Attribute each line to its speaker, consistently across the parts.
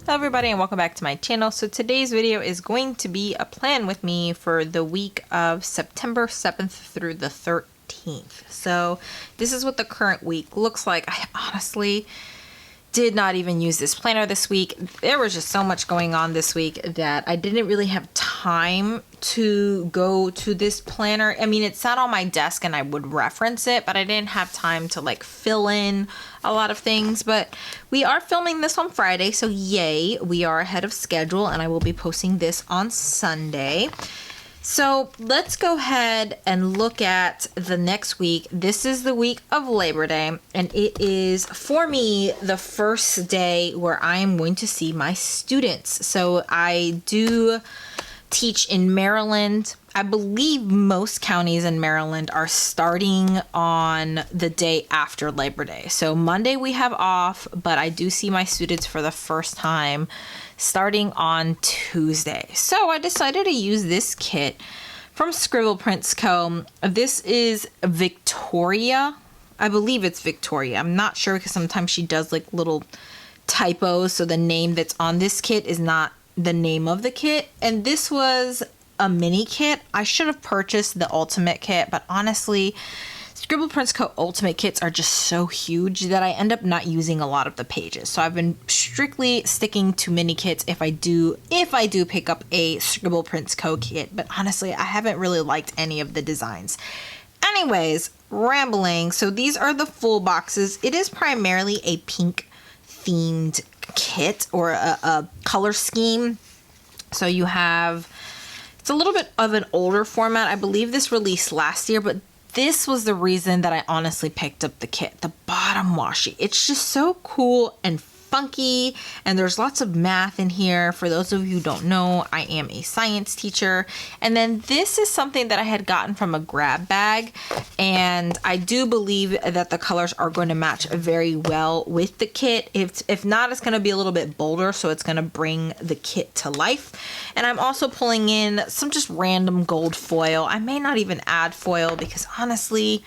Speaker 1: Hello everybody and welcome back to my channel. So today's video is going to be a plan with me for the week of September 7th through the 13th. So this is what the current week looks like. I honestly did not even use this planner this week. There was just so much going on this week that I didn't really have time to go to this planner. I mean, it sat on my desk and I would reference it, but I didn't have time to like fill in a lot of things. But we are filming this on Friday, so yay, we are ahead of schedule, and I will be posting this on Sunday. So let's go ahead and look at the next week. This is the week of Labor Day, and it is, for me, the first day where I am going to see my students. So I do teach in Maryland. I believe most counties in Maryland are starting on the day after Labor Day. So Monday we have off, but I do see my students for the first time starting on Tuesday. So I decided to use this kit from Scribble Prints Co. This is Victoria. I believe it's Victoria. I'm not sure because sometimes she does like little typos. So the name that's on this kit is not the name of the kit. And this was a mini kit. I should have purchased the ultimate kit, but honestly, Scribble Prints Co. Ultimate kits are just so huge that I end up not using a lot of the pages. So I've been strictly sticking to mini kits if I do pick up a Scribble Prints Co. kit. But honestly, I haven't really liked any of the designs. Anyways, rambling. So these are the full boxes. It is primarily a pink themed kit or a color scheme. So you have, it's a little bit of an older format. I believe this released last year, but this was the reason that I honestly picked up the kit. The bottom washi. It's just so cool and funky, and there's lots of math in here. For those of you who don't know, I am a science teacher. And then this is something that I had gotten from a grab bag, and I do believe that the colors are going to match very well with the kit. If not, it's going to be a little bit bolder, so it's going to bring the kit to life. And I'm also pulling in some just random gold foil. I may not even add foil because honestly,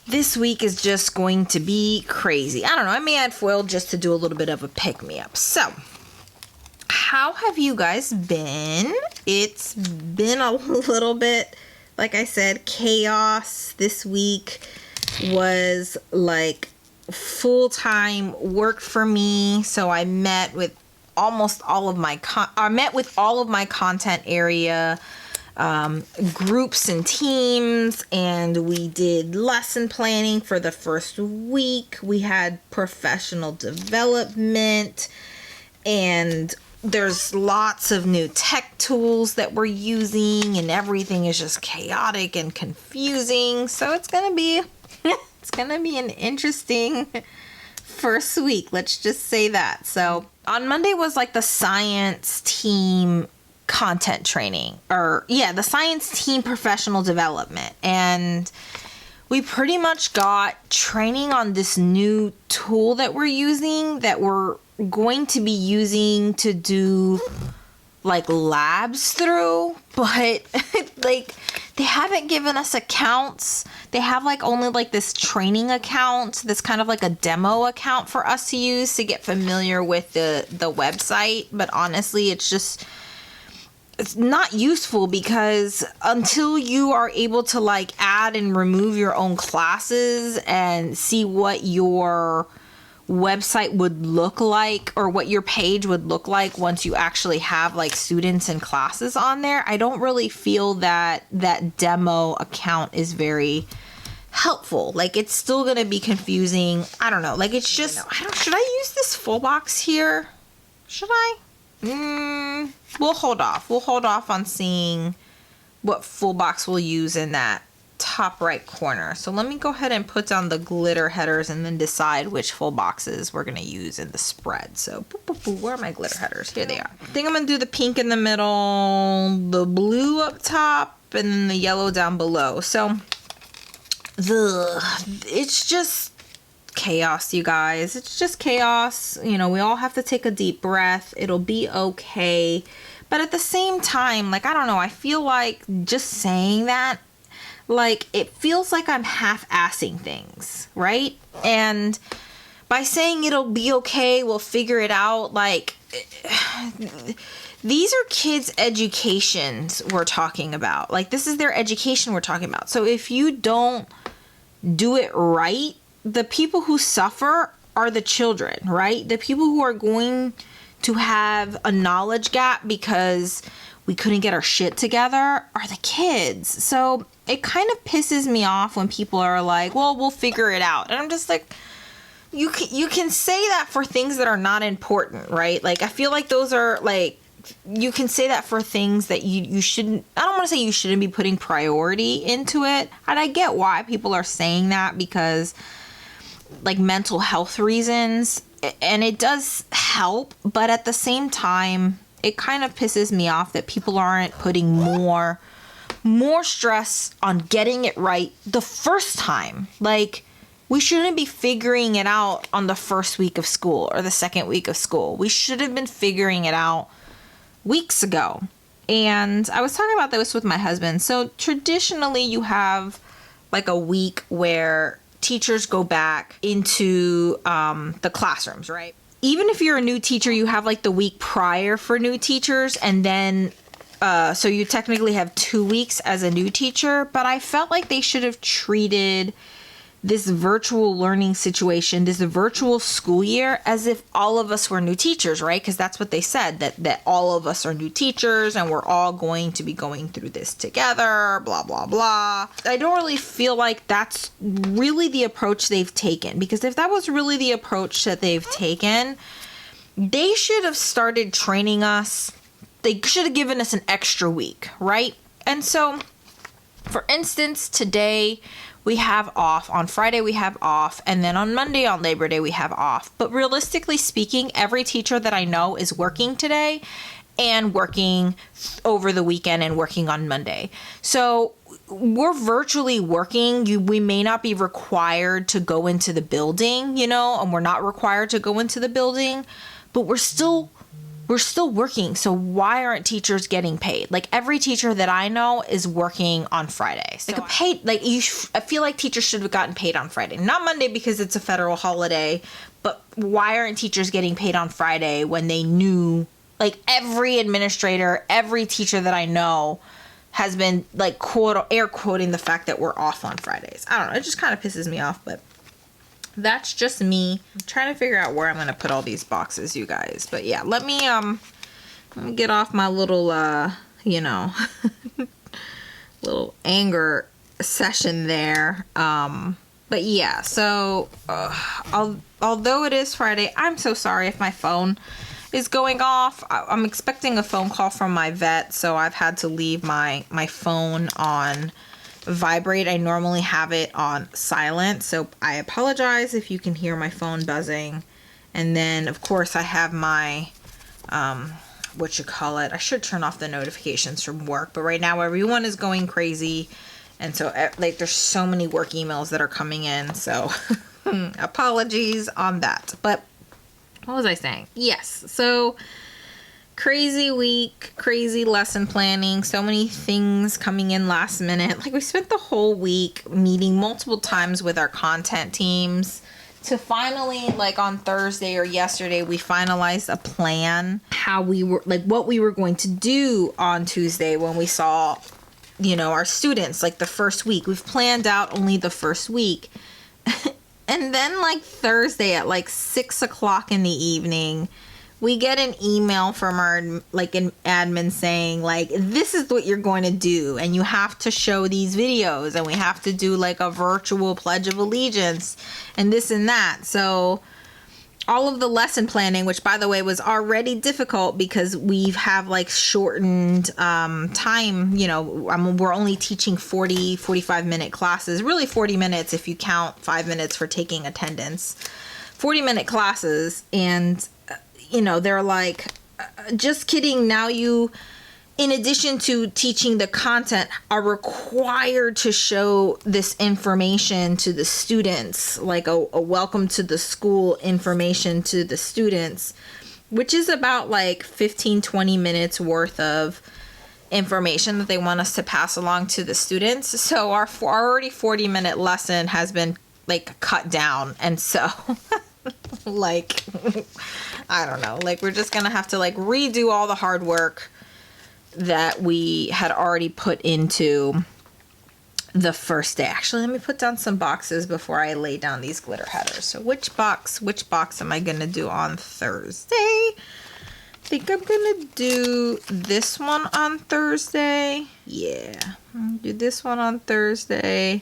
Speaker 1: this week is just going to be crazy. I don't know. I may add foil just to do a little bit of a pick-me-up. So, how have you guys been? It's been a little bit, like I said, chaos. This week was like full-time work for me. So I met with almost all of my content area groups and teams, and we did lesson planning for the first week. We had professional development, and there's lots of new tech tools that we're using, and everything is just chaotic and confusing. So it's gonna be an interesting first week, let's just say that. So on Monday was like the science team content training, the science team professional development, and we pretty much got training on this new tool that we're using, that we're going to be using to do like labs through, but like they haven't given us accounts. They have like only like this training account that's kind of like a demo account for us to use to get familiar with the website. But honestly, it's not useful, because until you are able to like add and remove your own classes and see what your website would look like, or what your page would look like once you actually have like students and classes on there, I don't really feel that that demo account is very helpful. Like, it's still going to be confusing. I don't know. Like, it's just, should I use this full box here? Should I? We'll hold off. We'll hold off on seeing what full box we'll use in that top right corner. So let me go ahead and put down the glitter headers and then decide which full boxes we're going to use in the spread. So where are my glitter headers? Here they are. I think I'm going to do the pink in the middle, the blue up top, and then the yellow down below. So it's just chaos, you guys. It's just chaos. You know, we all have to take a deep breath. It'll be okay. But at the same time, like, I don't know, I feel like just saying that, like, it feels like I'm half-assing things, right? And by saying it'll be okay, we'll figure it out. Like, these are kids' educations we're talking about. Like, this is their education we're talking about. So if you don't do it right, the people who suffer are the children, right? The people who are going to have a knowledge gap because we couldn't get our shit together are the kids. So it kind of pisses me off when people are like, well, we'll figure it out. And I'm just like, you can say that for things that are not important, right? Like, I feel like those are like, you can say that for things that you shouldn't, I don't want to say you shouldn't be putting priority into it. And I get why people are saying that, because like mental health reasons, and it does help, but at the same time, it kind of pisses me off that people aren't putting more stress on getting it right the first time. Like, we shouldn't be figuring it out on the first week of school or the second week of school. We should have been figuring it out weeks ago. And I was talking about this with my husband. So traditionally you have like a week where teachers go back into the classrooms, right? Even if you're a new teacher, you have like the week prior for new teachers, and then so you technically have 2 weeks as a new teacher. But I felt like they should have treated this virtual learning situation, this virtual school year, as if all of us were new teachers, right? Because that's what they said, that all of us are new teachers and we're all going to be going through this together, blah, blah, blah. I don't really feel like that's really the approach they've taken, because if that was really the approach that they've taken, they should have started training us. They should have given us an extra week, right? And so, for instance, today we have off, on Friday we have off, and then on Monday, on Labor Day, we have off. But realistically speaking, every teacher that I know is working today and working over the weekend and working on Monday. So we're virtually working. We may not be required to go into the building, and we're not required to go into the building, but we're still working. So why aren't teachers getting paid? Like, every teacher that I know is working on Friday. So I feel like teachers should have gotten paid on Friday, not Monday because it's a federal holiday. But why aren't teachers getting paid on Friday when they knew, like, every administrator, every teacher that I know has been like air quoting the fact that we're off on Fridays. I don't know. It just kind of pisses me off, but that's just me. I'm trying to figure out where I'm going to put all these boxes, you guys. But yeah, let me get off my little, little anger session there. But yeah, so although it is Friday, I'm so sorry if my phone is going off. I'm expecting a phone call from my vet, so I've had to leave my phone on vibrate. I normally have it on silent, so I apologize if you can hear my phone buzzing. And then of course I have my I should turn off the notifications from work, but right now everyone is going crazy, and so like there's so many work emails that are coming in, so apologies on that. But what was I saying? Yes, so crazy week, crazy lesson planning, so many things coming in last minute. Like, we spent the whole week meeting multiple times with our content teams to finally, like on Thursday or yesterday, we finalized a plan, how we were, like what we were going to do on Tuesday when we saw, our students, like the first week. We've planned out only the first week. And then like Thursday at like 6 o'clock in the evening, we get an email from our, like, an admin saying, like, this is what you're going to do, and you have to show these videos, and we have to do, like, a virtual Pledge of Allegiance, and this and that. So all of the lesson planning, which, by the way, was already difficult because we have, like, shortened time, we're only teaching 45-minute classes, really 40 minutes if you count 5 minutes for taking attendance, 40-minute classes, and they're like, just kidding. Now you, in addition to teaching the content, are required to show this information to the students, like a welcome to the school information to the students, which is about like 15-20 minutes worth of information that they want us to pass along to the students. So our already 40-minute lesson has been like cut down. And so Like, I don't know. Like, we're just gonna have to, like, redo all the hard work that we had already put into the first day. Actually, let me put down some boxes before I lay down these glitter headers. So which box am I gonna do on Thursday? I think I'm gonna do this one on Thursday. Yeah, I'm gonna do this one on Thursday.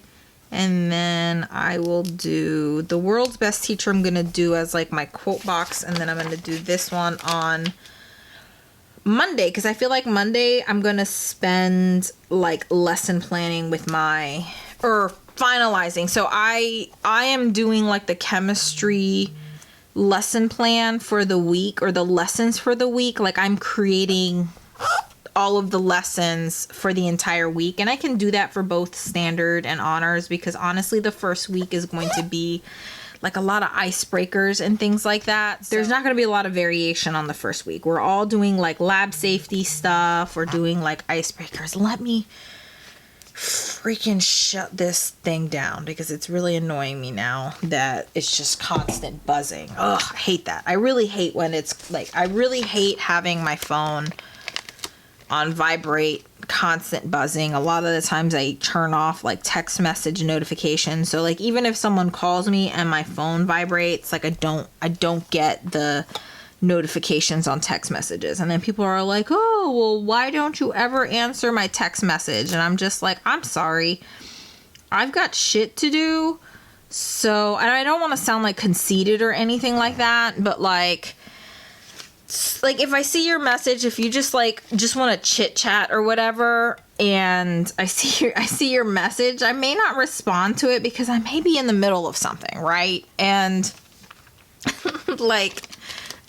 Speaker 1: And then I will do the world's best teacher. I'm gonna do as like my quote box. And then I'm gonna do this one on Monday, because I feel like Monday I'm gonna spend like lesson planning with or finalizing. So I am doing like the chemistry lesson plan for the week, or the lessons for the week. Like, I'm creating all of the lessons for the entire week, and I can do that for both standard and honors, because honestly the first week is going to be like a lot of icebreakers and things like that. There's not going to be a lot of variation on the first week. We're all doing like lab safety stuff. We're doing like icebreakers. Let me freaking shut this thing down, because it's really annoying me now that it's just constant buzzing. Ugh, I hate that. I really hate when it's like, I really hate having my phone on vibrate, constant buzzing. A lot of the times I turn off like text message notifications. So like, even if someone calls me and my phone vibrates, like I don't get the notifications on text messages. And then people are like, oh, well, why don't you ever answer my text message? And I'm just like, I'm sorry, I've got shit to do. So, and I don't want to sound like conceited or anything like that, but like if I see your message, if you just want to chit chat or whatever, and I see your message, I may not respond to it because I may be in the middle of something, right? And like,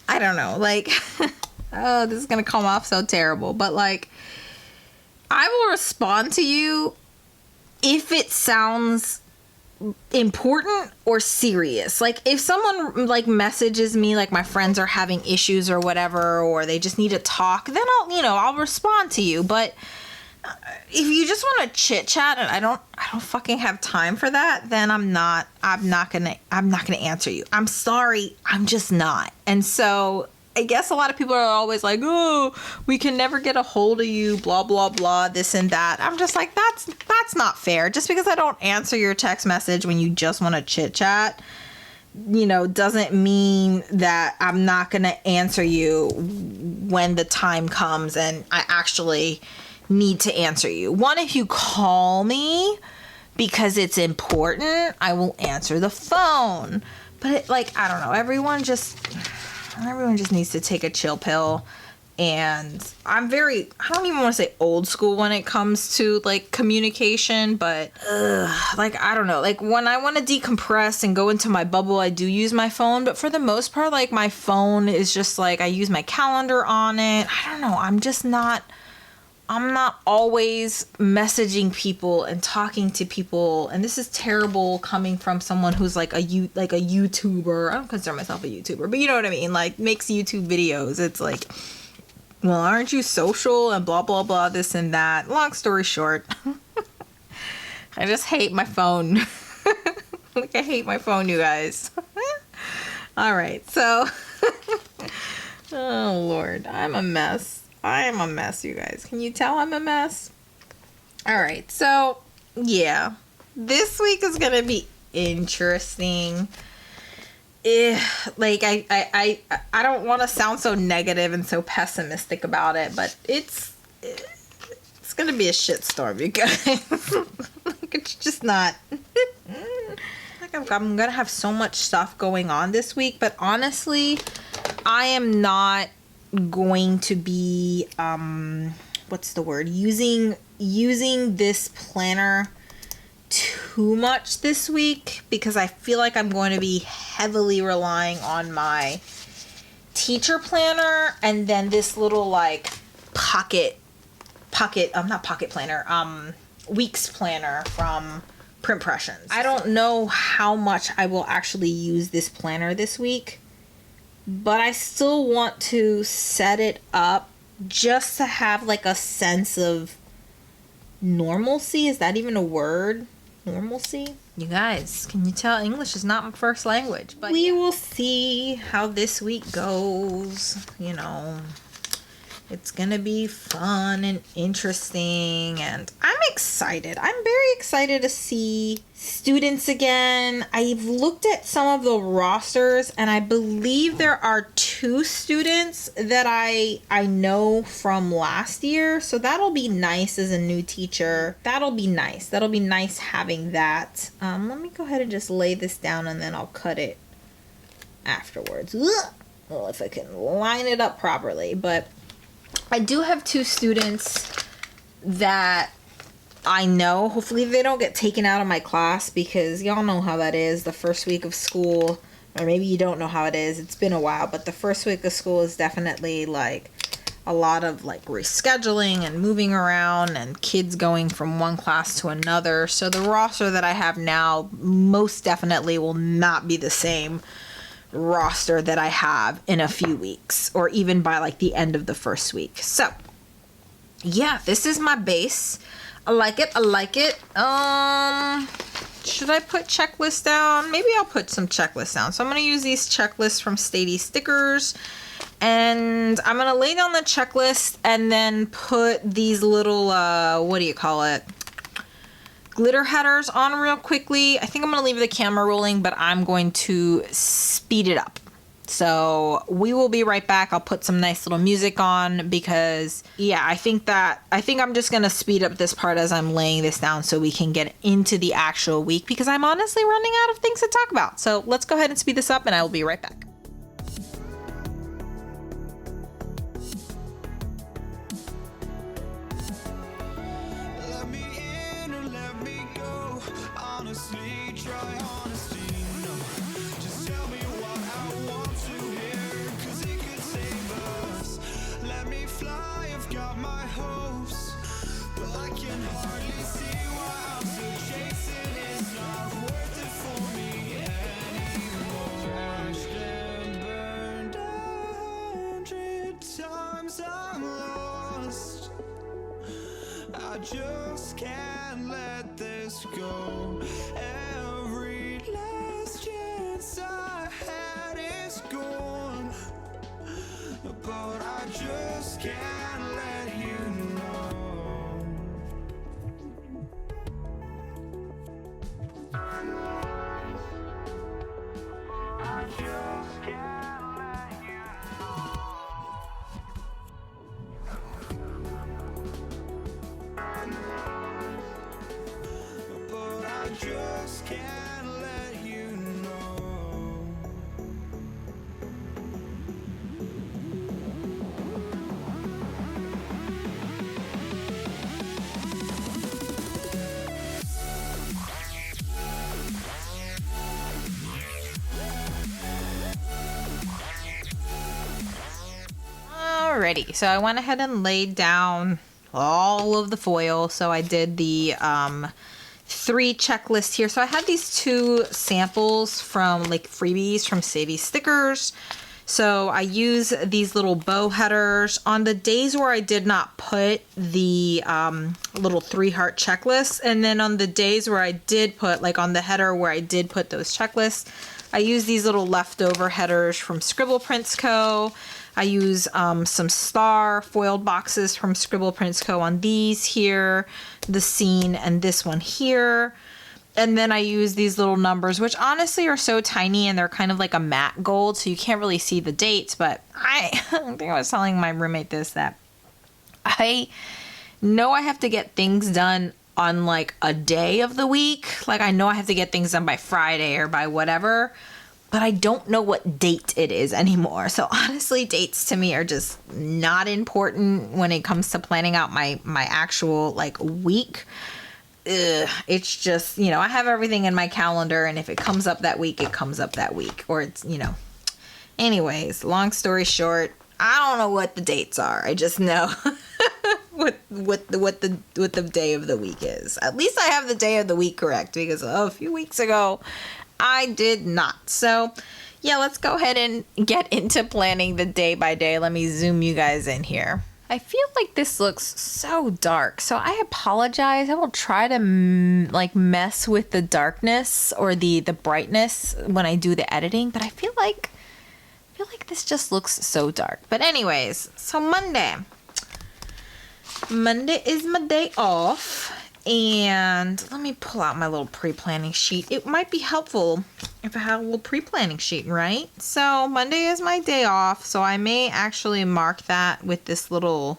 Speaker 1: I don't know, like, oh, this is gonna come off so terrible, but like, I will respond to you if it sounds important or serious. Like, if someone like messages me, like my friends are having issues or whatever, or they just need to talk, then I'll respond to you. But if you just want to chit chat and I don't fucking have time for that, then I'm not gonna answer you. I'm sorry, I'm just not. And so I guess a lot of people are always like, oh, we can never get a hold of you, blah, blah, blah, this and that. I'm just like, that's not fair. Just because I don't answer your text message when you just want to chit chat, doesn't mean that I'm not going to answer you when the time comes and I actually need to answer you. One, if you call me because it's important, I will answer the phone. But I don't know, everyone just needs to take a chill pill. And I don't even want to say old school when it comes to like communication, but I don't know, like when I want to decompress and go into my bubble, I do use my phone. But for the most part, like my phone is just like, I use my calendar on it. I don't know, I'm not always messaging people and talking to people, and this is terrible coming from someone who's like a YouTuber. I don't consider myself a YouTuber, but you know what I mean, like makes YouTube videos. It's like, well, aren't you social and blah blah blah, this and that. Long story short, I just hate my phone. Like, I hate my phone, you guys. All right, so oh Lord, I'm a mess. I am a mess, you guys. Can you tell I'm a mess? All right, so yeah, this week is gonna be interesting. Like I don't want to sound so negative and so pessimistic about it, but it's gonna be a shitstorm, you guys. Like, it's just not. Like, I'm gonna have so much stuff going on this week, but honestly, I am not going to be what's the word, using this planner too much this week, because I feel like I'm going to be heavily relying on my teacher planner and then this little like weeks planner from Printpressions. I don't know how much I will actually use this planner this week, but I still want to set it up just to have like a sense of normalcy. Is that even a word? Normalcy? You guys, can you tell English is not my first language? But we will see how this week goes. You know, it's gonna be fun and interesting, and I'm excited. I'm very excited to see students again. I've looked at some of the rosters, and I believe there are 2 students that I know from last year, so that'll be nice as a new teacher. That'll be nice. That'll be nice having that. Let me go ahead and just lay this down, and then I'll cut it afterwards. Ugh! Well, if I can line it up properly, but I do have 2 students that I know. Hopefully they don't get taken out of my class, because y'all know how that is the first week of school. Or maybe you don't know how it is. It's been a while, but the first week of school is definitely like a lot of like rescheduling and moving around and kids going from one class to another. So the roster that I have now most definitely will not be the same roster that I have in a few weeks, or even by like the end of the first week. So yeah, this is my base. I like it. I like it. Should I put checklist down? Maybe I'll put some checklists down. So I'm going to use these checklists from Chatty stickers, and I'm going to lay down the checklist and then put these little what do you call it, glitter headers on real quickly. I think I'm going to leave the camera rolling, but I'm going to speed it up. So we will be right back. I'll put some nice little music on, because yeah, I think I'm just going to speed up this part as I'm laying this down so we can get into the actual week, because I'm honestly running out of things to talk about. So let's go ahead and speed this up, and I will be right back.
Speaker 2: Let me in or let me go. Honestly, try honesty. No, just tell me what I want to hear, 'cause it could save us. Let me fly, I've got my hopes, but I can hardly see why I'm still chasing. It's not worth it for me anymore. Crashed and burned 100 times, I'm lost. I just can't let this go. Every last chance I had is gone, but I just can't let you know. I just can't let you but I just can't let you know.
Speaker 1: Alrighty, so I went ahead and laid down all of the foil. So I did the 3 checklists here. So I had these 2 samples from like freebies from Chatty stickers. So I use these little bow headers on the days where I did not put the little 3-heart checklist, and then on the days where I did put, like on the header where I did put those checklists, I use these little leftover headers from Scribble Prints Co. I use some star foiled boxes from Scribble Prints Co. on these here, the scene, and this one here. And then I use these little numbers, which honestly are so tiny, and they're kind of like a matte gold, so you can't really see the dates. But I think I was telling my roommate this, that I know I have to get things done on like a day of the week. Like I know I have to get things done by Friday or by whatever, but I don't know what date it is anymore. So honestly, dates to me are just not important when it comes to planning out my actual like week. It's just, you know, I have everything in my calendar, and if it comes up that week, it comes up that week, or it's, you know. Anyways, long story short, I don't know what the dates are. I just know what the day of the week is. At least I have the day of the week correct, because a few weeks ago I did not. So yeah, let's go ahead and get into planning the day by day. Let me zoom you guys in here. I feel like this looks so dark, so I apologize. I will try to like mess with the darkness or the brightness when I do the editing, but I feel like this just looks so dark. But anyways, so Monday is my day off, and let me pull out my little pre-planning sheet. It might be helpful if I had a little pre-planning sheet, right? So Monday is my day off, so I may actually mark that with this little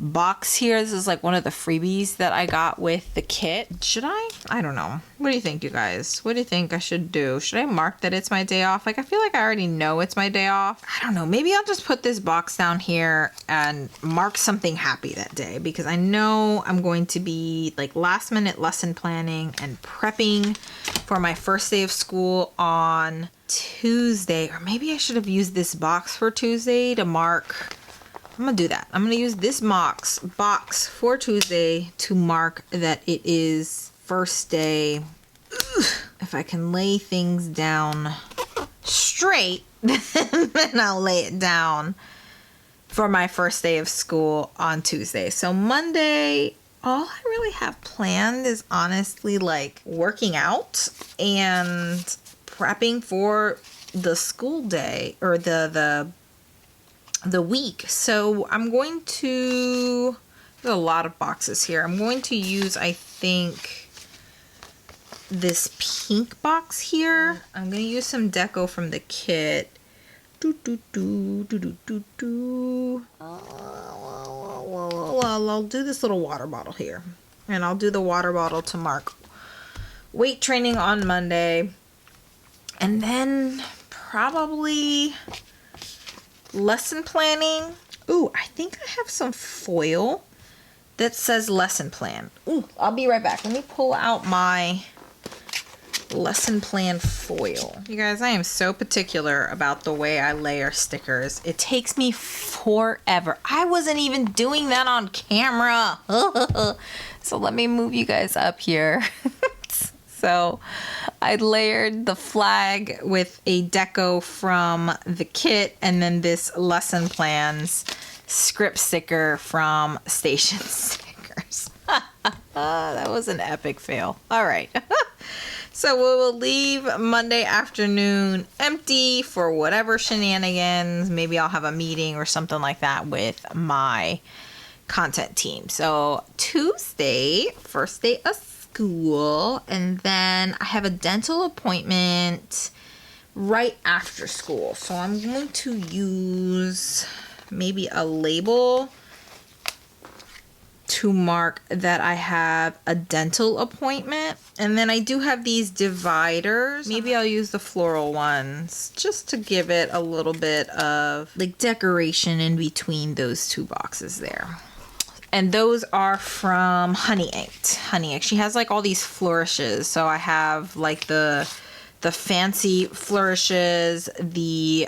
Speaker 1: box here. This is like one of the freebies that I got with the kit. Should I? I don't know. What do you think, you guys? What do you think I should do? Should I mark that it's my day off? Like, I feel like I already know it's my day off. I don't know. Maybe I'll just put this box down here and mark something happy that day, because I know I'm going to be like last minute lesson planning and prepping for my first day of school on Tuesday. Or maybe I should have used this box for Tuesday to mark. I'm gonna do that. I'm gonna use this box for Tuesday to mark that it is first day. Ugh. If I can lay things down straight, then I'll lay it down for my first day of school on Tuesday. So Monday, all I really have planned is honestly like working out and prepping for the school day or the week. So I'm going to, there's a lot of boxes here. I'm going to use, I think, this pink box here. I'm going to use some deco from the kit. I'll do this little water bottle here. And I'll do the water bottle to mark weight training on Monday. And then probably lesson planning. Ooh, I think I have some foil that says lesson plan. Ooh, I'll be right back. Let me pull out my lesson plan foil. You guys, I am so particular about the way I layer stickers. It takes me forever. I wasn't even doing that on camera. So let me move you guys up here. So I layered the flag with a deco from the kit, and then this lesson plans script sticker from Station Stickers. That was an epic fail. All right. So we will leave Monday afternoon empty for whatever shenanigans. Maybe I'll have a meeting or something like that with my content team. So Tuesday, first day of school, and then I have a dental appointment right after school. So I'm going to use maybe a label to mark that I have a dental appointment. And then I do have these dividers. Maybe I'll use the floral ones just to give it a little bit of like decoration in between those two boxes there. And those are from Honey Inked. Honey Inked. She has like all these flourishes. So I have like the fancy flourishes, the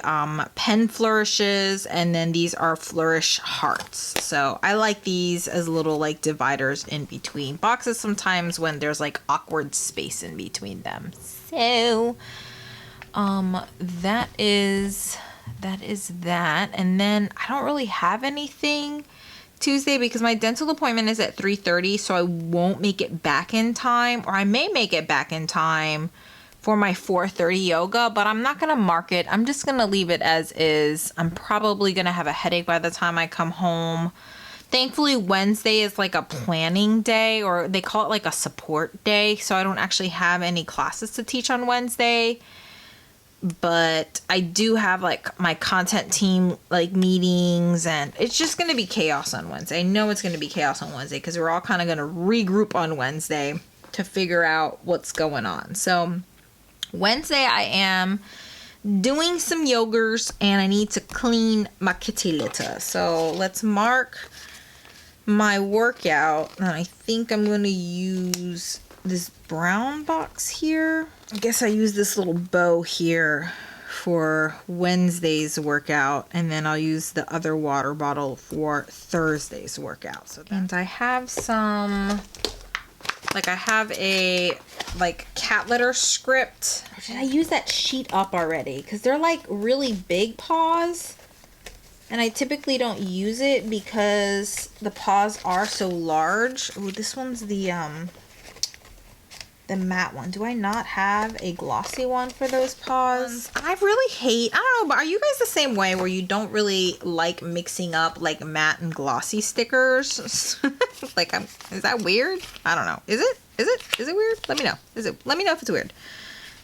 Speaker 1: pen flourishes, and then these are flourish hearts. So I like these as little like dividers in between boxes sometimes when there's like awkward space in between them. So that is that. And then I don't really have anything Tuesday because my dental appointment is at 3:30, so I won't make it back in time, or I may make it back in time for my 4:30 yoga, but I'm not going to mark it. I'm just going to leave it as is. I'm probably going to have a headache by the time I come home. Thankfully, Wednesday is like a planning day, or they call it like a support day, so I don't actually have any classes to teach on Wednesday. But I do have like my content team like meetings, and it's just going to be chaos on Wednesday. I know it's going to be chaos on Wednesday because we're all kind of going to regroup on Wednesday to figure out what's going on. So Wednesday I am doing some yogurts and I need to clean my kitty litter. So let's mark my workout, and I think I'm going to use this brown box here. I guess I use this little bow here for Wednesday's workout, and then I'll use the other water bottle for Thursday's workout. So and I have some, like I have a like cat litter script. Or did I use that sheet up already? Because they're like really big paws. And I typically don't use it because the paws are so large. Ooh, this one's the matte one. Do I not have a glossy one for those paws? I really hate, I don't know, but are you guys the same way where you don't really like mixing up like matte and glossy stickers? Like, is that weird? I don't know. Is it weird? Let me know. Let me know if it's weird.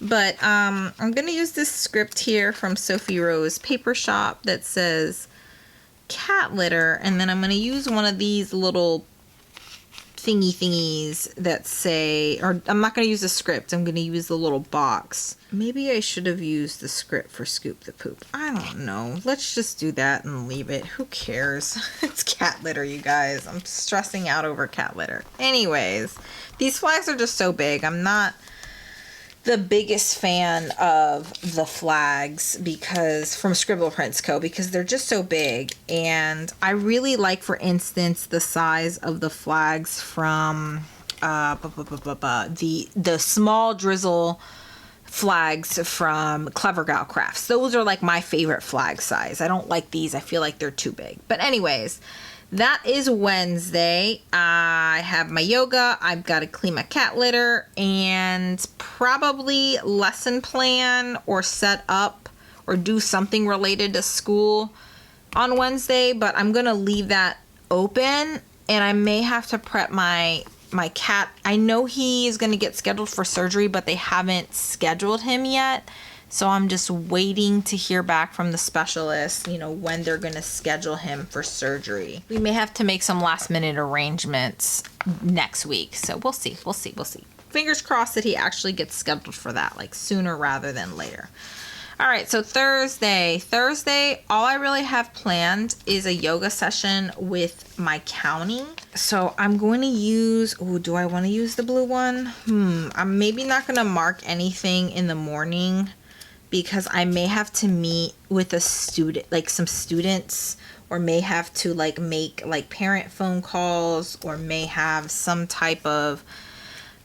Speaker 1: But I'm going to use this script here from Sophie Rose Paper Shop that says cat litter, and then I'm going to use one of these little thingies that say, or I'm not going to use the script, I'm going to use the little box. Maybe I should have used the script for Scoop the Poop. I don't know. Let's just do that and leave it. Who cares? It's cat litter, you guys. I'm stressing out over cat litter. Anyways, these flags are just so big. I'm not the biggest fan of the flags because from Scribble Prints Co. because they're just so big, and I really like, for instance, the size of the flags from the small drizzle flags from Clever Gal Crafts. Those are like my favorite flag size. I don't like these. I feel like they're too big. But anyways, that is Wednesday. I have my yoga. I've got to clean my cat litter and probably lesson plan or set up or do something related to school on Wednesday, but I'm going to leave that open, and I may have to prep my cat. I know he is going to get scheduled for surgery, but they haven't scheduled him yet. So I'm just waiting to hear back from the specialist, you know, when they're going to schedule him for surgery. We may have to make some last minute arrangements next week. So we'll see. Fingers crossed that he actually gets scheduled for that, like sooner rather than later. All right, so Thursday, all I really have planned is a yoga session with my county. So I'm going to use, do I want to use the blue one? I'm maybe not going to mark anything in the morning, because I may have to meet with a student, like some students, or may have to like make like parent phone calls, or may have some type of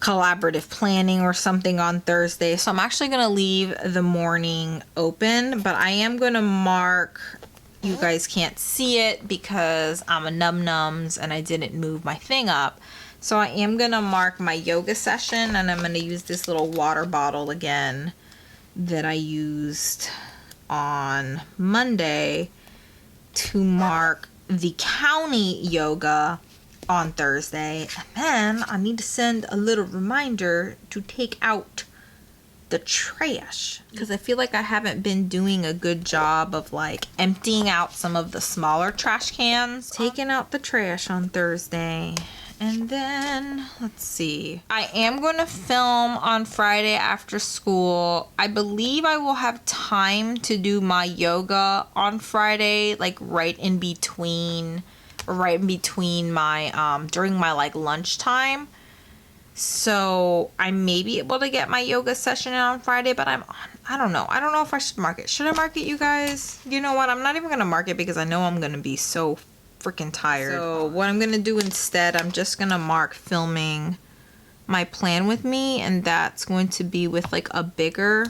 Speaker 1: collaborative planning or something on Thursday. So I'm actually going to leave the morning open, but I am going to mark, you guys can't see it because I'm a num-nums and I didn't move my thing up. So I am going to mark my yoga session, and I'm going to use this little water bottle again that I used on Monday to mark the county yoga on Thursday. And then I need to send a little reminder to take out the trash, because I feel like I haven't been doing a good job of like emptying out some of the smaller trash cans. Taking out the trash on Thursday. And then, let's see. I am going to film on Friday after school. I believe I will have time to do my yoga on Friday, like right in between my, during my like lunchtime. So I may be able to get my yoga session in on Friday, but I don't know. I don't know if I should mark it. Should I mark it, you guys? You know what? I'm not even going to mark it because I know I'm going to be so freaking tired. So what I'm gonna do instead, I'm just gonna mark filming my plan with me, and that's going to be with like a bigger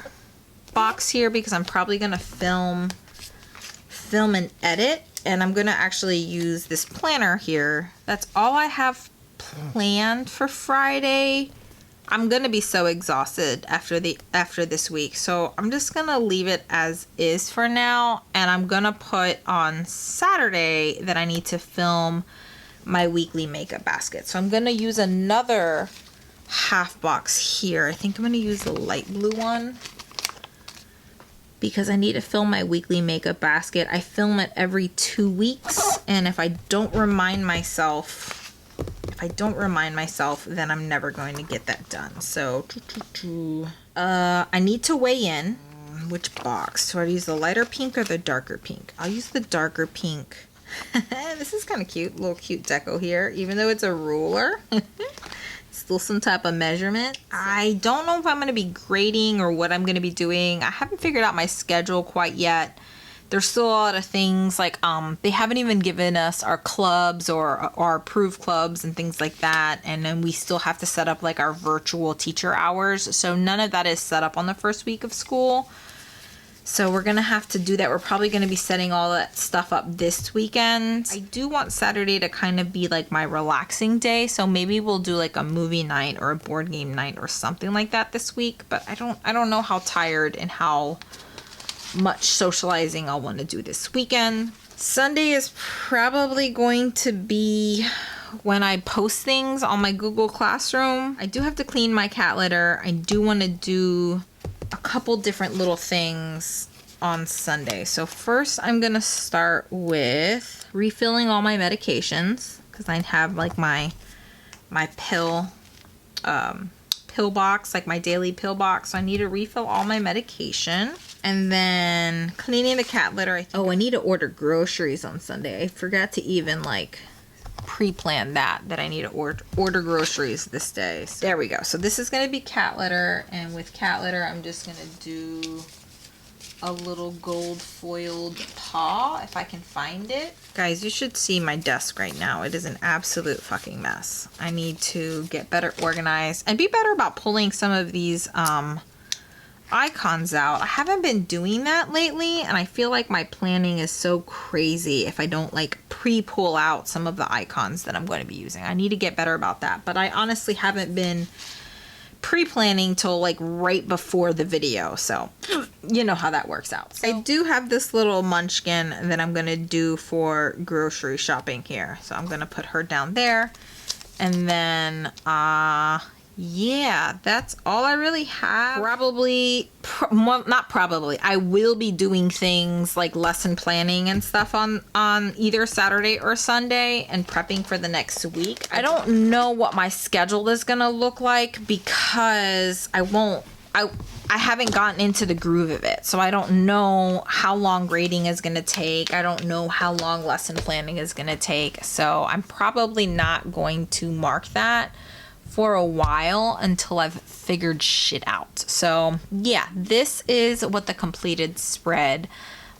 Speaker 1: box here, because I'm probably gonna film and edit, and I'm gonna actually use this planner here. That's all I have planned for Friday. I'm gonna be so exhausted after this week, so I'm just gonna leave it as is for now, and I'm gonna put on Saturday that I need to film my weekly makeup basket. So I'm gonna use another half box here. I think I'm gonna use the light blue one because I need to film my weekly makeup basket. I film it every 2 weeks, and if I don't remind myself, then I'm never going to get that done. So, I need to weigh in. Which box? Do I use the lighter pink or the darker pink? I'll use the darker pink. This is kind of cute. Little cute deco here, even though it's a ruler. Still some type of measurement. I don't know if I'm going to be grading or what I'm going to be doing. I haven't figured out my schedule quite yet. There's still a lot of things like they haven't even given us our clubs or our approved clubs and things like that, and then we still have to set up like our virtual teacher hours, so none of that is set up on the first week of school. So we're gonna have to do that. We're probably gonna be setting all that stuff up this weekend. I do want Saturday to kind of be like my relaxing day, so maybe we'll do like a movie night or a board game night or something like that this week. But I don't know how tired and how much socializing I'll want to do this weekend. Sunday is probably going to be when I post things on my Google Classroom. I do have to clean my cat litter. I do want to do a couple different little things on Sunday. So first I'm gonna start with refilling all my medications, because I have like my pill box, like my daily pill box. So I need to refill all my medication. And then cleaning the cat litter. I need to order groceries on Sunday. I forgot to even like pre-plan that I need to order groceries this day. So there we go. So this is going to be cat litter, and with cat litter I'm just going to do a little gold foiled paw if I can find it. Guys, you should see my desk right now. It is an absolute fucking mess. I need to get better organized and be better about pulling some of these icons out. I haven't been doing that lately, and I feel like my planning is so crazy if I don't like pre-pull out some of the icons that I'm going to be using. I need to get better about that, but I honestly haven't been pre-planning till like right before the video, so you know how that works out. So I do have this little munchkin that I'm going to do for grocery shopping here, so I'm going to put her down there. And then yeah, that's all I really have. I will be doing things like lesson planning and stuff on either Saturday or Sunday and prepping for the next week. I don't know what my schedule is gonna look like because I haven't gotten into the groove of it. So I don't know how long grading is gonna take. I don't know how long lesson planning is gonna take. So I'm probably not going to mark that for a while until I've figured shit out. So yeah, this is what the completed spread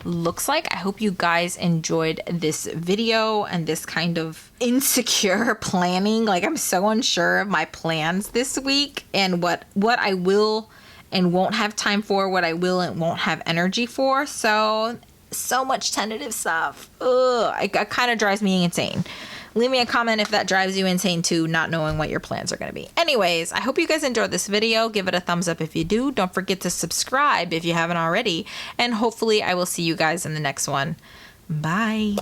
Speaker 1: looks like. I hope you guys enjoyed this video and this kind of insecure planning. Like, I'm so unsure of my plans this week and what I will and won't have time for, what I will and won't have energy for. So much tentative stuff. Ugh, it kind of drives me insane. Leave me a comment if that drives you insane too, not knowing what your plans are going to be. Anyways, I hope you guys enjoyed this video. Give it a thumbs up if you do. Don't forget to subscribe if you haven't already. And hopefully I will see you guys in the next one. Bye.